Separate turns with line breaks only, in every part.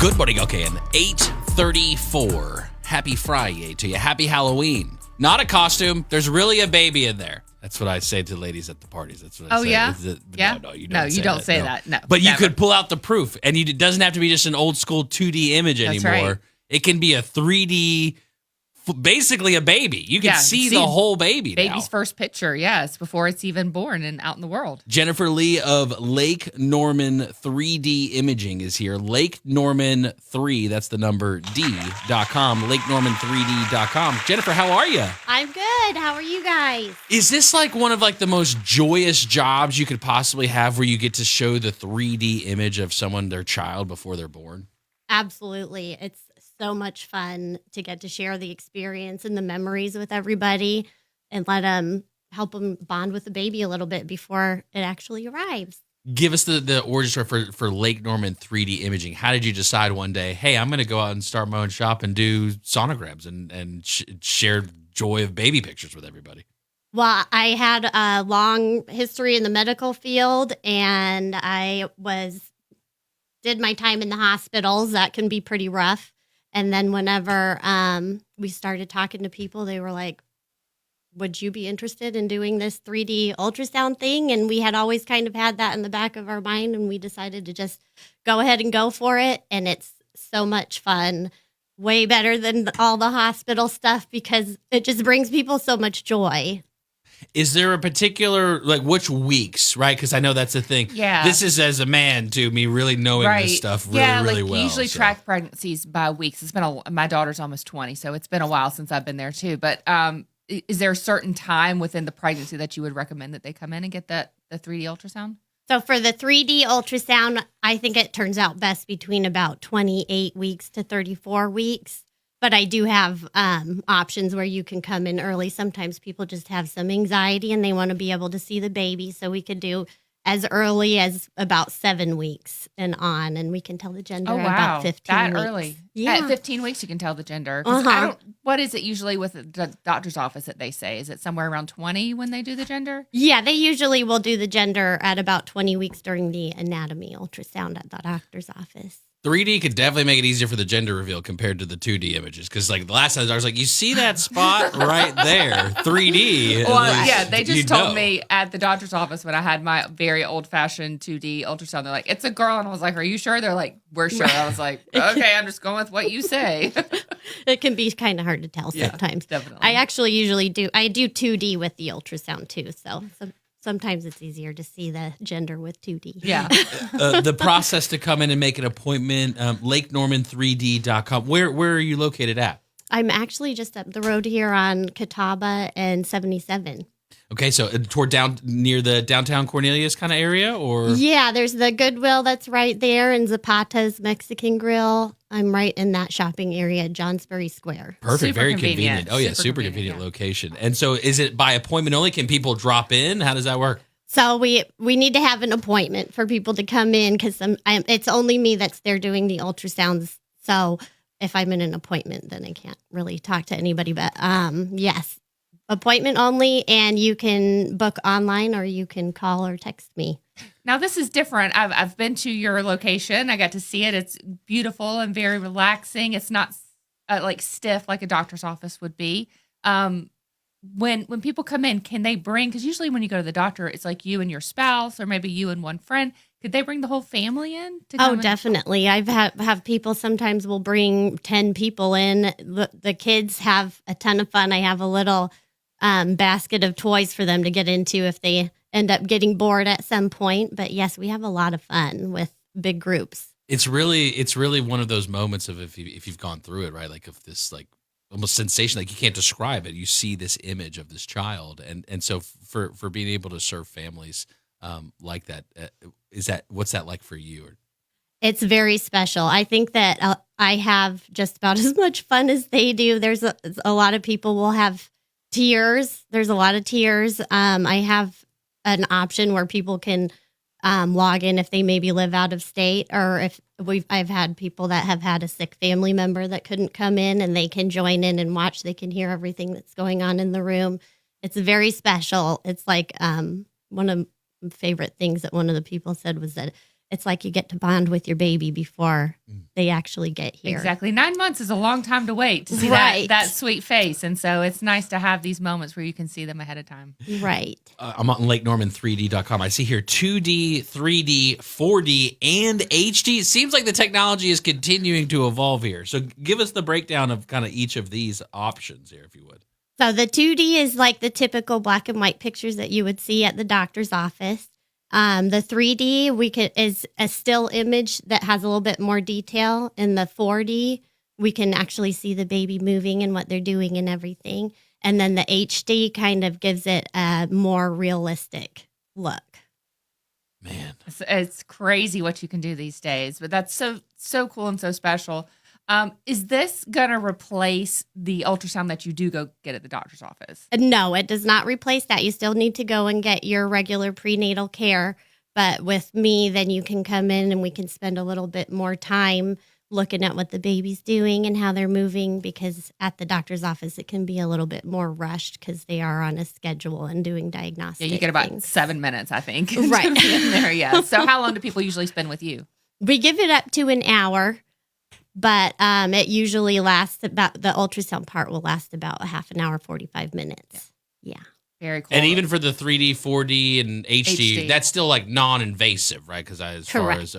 Good morning, okay, and 8:34. Happy Friday to you. Happy Halloween. Not a costume. There's really a baby in there. That's what I say to ladies at the parties. That's what I say.
Yeah?
Yeah? No, you don't say that.
No,
but
never.
you could pull out the proof, and it doesn't have to be just an old school 2D image anymore.
Right.
It can be a 3D, basically a baby. You can see the whole baby
Baby's
now.
first picture, yes, before it's even born and out in the world.
Jennifer Lee of Lake Norman 3D Imaging is here. Lake Norman 3, that's the number D.com, lakenorman3d.com. Jennifer, how are you?
I'm good. How are you guys?
Is this like one of the most joyous jobs you could possibly have where you get to show the 3D image of someone, their child, before they're born?
Absolutely. It's so much fun to get to share the experience and the memories with everybody and let them help them bond with the baby a little bit before it actually arrives.
Give us the origin story for Lake Norman 3D Imaging. How did you decide one day, hey, I'm going to go out and start my own shop and do sonograms and share joy of baby pictures with everybody?
Well, I had a long history in the medical field, and I did my time in the hospitals. That can be pretty rough. And then whenever we started talking to people, they were like, would you be interested in doing this 3D ultrasound thing? And we had always kind of had that in the back of our mind, and we decided to just go ahead and go for it. And it's so much fun, way better than all the hospital stuff because it just brings people so much joy.
Is there a particular, which weeks, right? Because I know that's the thing.
Yeah.
This is as a man, too, me really knowing this stuff really well.
You usually
so.
track pregnancies by weeks. It's been my daughter's almost 20, so it's been a while since I've been there, too. But is there a certain time within the pregnancy that you would recommend that they come in and get the 3D ultrasound?
So for the 3D ultrasound, I think it turns out best between about 28 weeks to 34 weeks. But I do have options where you can come in early. Sometimes people just have some anxiety and they want to be able to see the baby. So we could do as early as about 7 weeks and on. And we can tell the gender about 15
that
weeks.
Early.
Yeah.
At 15 weeks, you can tell the gender. What is it usually with the doctor's office that they say? Is it somewhere around 20 when they do the gender?
Yeah, they usually will do the gender at about 20 weeks during the anatomy ultrasound at the doctor's office.
3D could definitely make it easier for the gender reveal compared to the 2D images. Because the last time I was like, you see that spot right there, 3D.
Well, yeah, they just told me at the doctor's office when I had my very old-fashioned 2D ultrasound, they're like, it's a girl. And I was like, are you sure? They're like, we're sure. I was like, okay, I'm just going with what you say.
It can be kind of hard to tell sometimes.
Definitely.
I actually usually do 2D with the ultrasound too. So sometimes it's easier to see the gender with 2D.
Yeah.
The process to come in and make an appointment, lakenorman3d.com. Where are you located at?
I'm actually just up the road here on Catawba and 77.
Okay, so toward down near the downtown Cornelius kind of area, or?
Yeah, there's the Goodwill that's right there and Zapata's Mexican Grill. I'm right in that shopping area, Johnsbury Square.
Perfect,
Super
very
convenient.
convenient. Oh yeah, super convenient location. And so is it by appointment only? Can people drop in? How does that work?
So we need to have an appointment for people to come in because it's only me that's there doing the ultrasounds. So if I'm in an appointment, then I can't really talk to anybody. But yes, appointment only, and you can book online or you can call or text me.
Now, this is different. I've been to your location. I got to see it. It's beautiful and very relaxing. It's not stiff like a doctor's office would be. When people come in, can they bring, because usually when you go to the doctor, it's like you and your spouse or maybe you and one friend. Could they bring the whole family in?
Definitely. I've have people sometimes will bring 10 people in. The kids have a ton of fun. I have a little basket of toys for them to get into if they end up getting bored at some point. But yes, we have a lot of fun with big groups.
It's really one of those moments of if you've gone through it, right? Like of this almost sensation, like you can't describe it. You see this image of this child, and so for being able to serve families like that, what's that like for you?
It's very special. I think that I have just about as much fun as they do. There's a lot of people will have tears. There's a lot of tears. I have an option where people can log in if they maybe live out of state, or if I've had people that have had a sick family member that couldn't come in and they can join in and watch. They can hear everything that's going on in the room. It's very special. It's like one of my favorite things that one of the people said was that it's like you get to bond with your baby before they actually get here.
Exactly. 9 months is a long time to wait to see
Right.
that sweet face. And so it's nice to have these moments where you can see them ahead of time.
Right.
I'm on LakeNorman3D.com. I see here 2D, 3D, 4D, and HD. It seems like the technology is continuing to evolve here. So give us the breakdown of kind of each of these options here, if you would.
So the 2D is like the typical black and white pictures that you would see at the doctor's office. The 3D is a still image that has a little bit more detail. In the 4D, we can actually see the baby moving and what they're doing and everything. And then the HD kind of gives it a more realistic look.
Man,
It's crazy what you can do these days, but that's so cool and so special. Is this going to replace the ultrasound that you do go get at the doctor's office?
No, it does not replace that. You still need to go and get your regular prenatal care. But with me, then you can come in and we can spend a little bit more time looking at what the baby's doing and how they're moving, because at the doctor's office, it can be a little bit more rushed because they are on a schedule and doing diagnostics.
Yeah, you get about
things.
7 minutes, I think.
Right.
to be in there, yeah. So how long do people usually spend with you?
We give it up to an hour, but it usually lasts about, the ultrasound part will last about a half an hour, 45 minutes. Yeah.
Very cool.
and even for the 3D, 4D, and HD,
HD.
that's still like non-invasive, right? Because
Correct.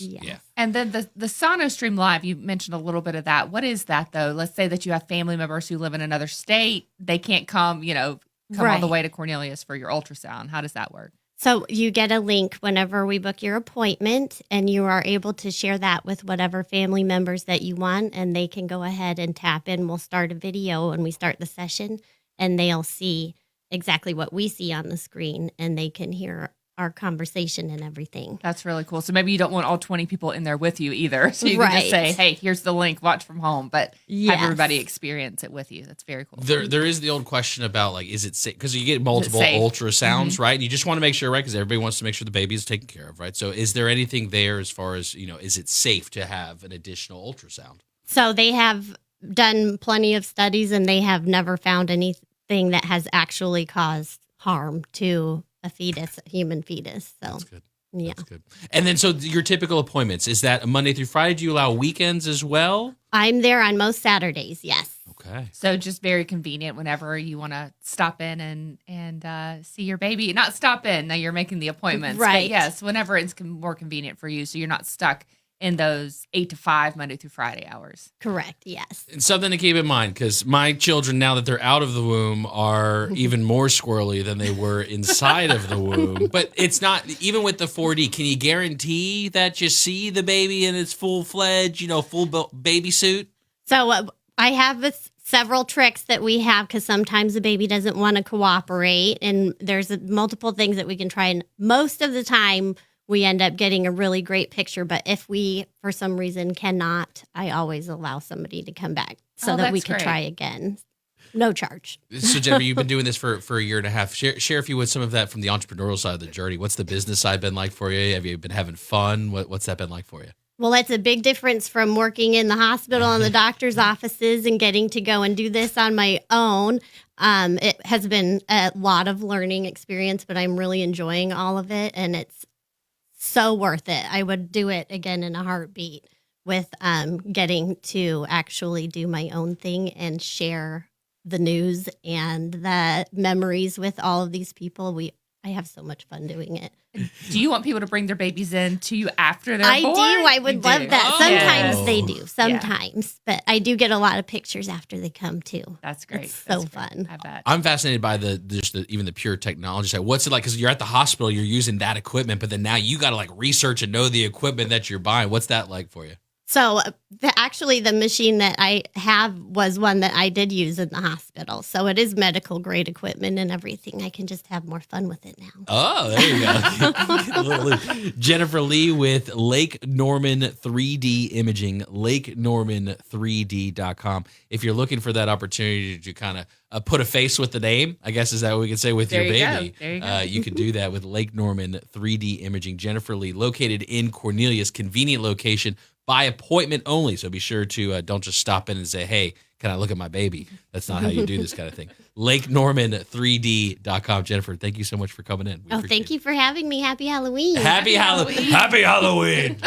yeah.
Yes.
And then the SonoStream Live, you mentioned a little bit of that. What is that, though? Let's say that you have family members who live in another state. They can't come all the
Right.
way to Cornelius for your ultrasound. How does that work?
So you get a link whenever we book your appointment, and you are able to share that with whatever family members that you want, and they can go ahead and tap in. We'll start a video when we start the session, and they'll see exactly what we see on the screen, and they can hear our conversation and everything.
That's really cool. So maybe you don't want all 20 people in there with you either. So you can just
Right.
say, hey, here's the link, watch from home, but
Yes.
have everybody experience it with you. That's very cool.
There is the old question about like, is it safe? Because you get multiple
safe?
ultrasounds, right? And you just want to make sure, right? Because everybody wants to make sure the baby is taken care of, right? So is there anything there as far as, is it safe to have an additional ultrasound?
So they have done plenty of studies, and they have never found anything that has actually caused harm to a human fetus. So,
That's good.
yeah.
That's good. And then, so your typical appointments, is that a Monday through Friday? Do you allow weekends as well?
I'm there on most Saturdays, yes.
Okay.
So just very convenient whenever you want to stop in and see your baby. Not stop in, now you're making the appointments.
Right.
But yes, whenever it's more convenient for you. So you're not stuck in those 8 to 5 Monday through Friday hours.
Correct, yes.
And something to keep in mind, because my children, now that they're out of the womb, are even more squirrely than they were inside of the womb. But it's not, even with the 4D, can you guarantee that you see the baby in its full-fledged, full baby suit?
So I have several tricks that we have, because sometimes the baby doesn't want to cooperate, and there's multiple things that we can try. And most of the time, we end up getting a really great picture. But if we, for some reason, cannot, I always allow somebody to come back so that we
that's
can
great.
try again. No charge.
So, Jennifer, you've been doing this for a year and a half. Share if you would some of that from the entrepreneurial side of the journey. What's the business side been like for you? Have you been having fun? What's that been like for you?
Well, it's a big difference from working in the hospital and the doctor's offices and getting to go and do this on my own. It has been a lot of learning experience, but I'm really enjoying all of it, and it's so worth it. I would do it again in a heartbeat, with getting to actually do my own thing and share the news and the memories with all of these people. I have so much fun doing it.
Do you want people to bring their babies in to you after they're
I
born?
do. I would
You
love
do.
that.
Oh.
Sometimes they
Yes.
do. Sometimes. But I do get a lot of pictures after they come too.
That's great.
It's
That's
so
great.
fun.
I bet.
I'm fascinated by even the pure technology side. What's it like? Because you're at the hospital, you're using that equipment, but then now you got to like research and know the equipment that you're buying. What's that like for you?
So actually the machine that I have was one that I did use in the hospital. So it is medical grade equipment and everything. I can just have more fun with it now.
Oh, there you go. A little- Jennifer Lee with Lake Norman 3D Imaging, LakeNorman3D.com. If you're looking for that opportunity to kind of put a face with the name, I guess is that what we could say with
There
your
you go.
baby.
There you go.
You can do that with Lake Norman 3D Imaging. Jennifer Lee, located in Cornelius, convenient location. by appointment only. So be sure to don't just stop in and say, hey, can I look at my baby? That's not how you do this kind of thing. LakeNorman3D.com. Jennifer, thank you so much for coming in.
Thank you for having me. Happy Halloween.
Happy Halloween. Happy Halloween.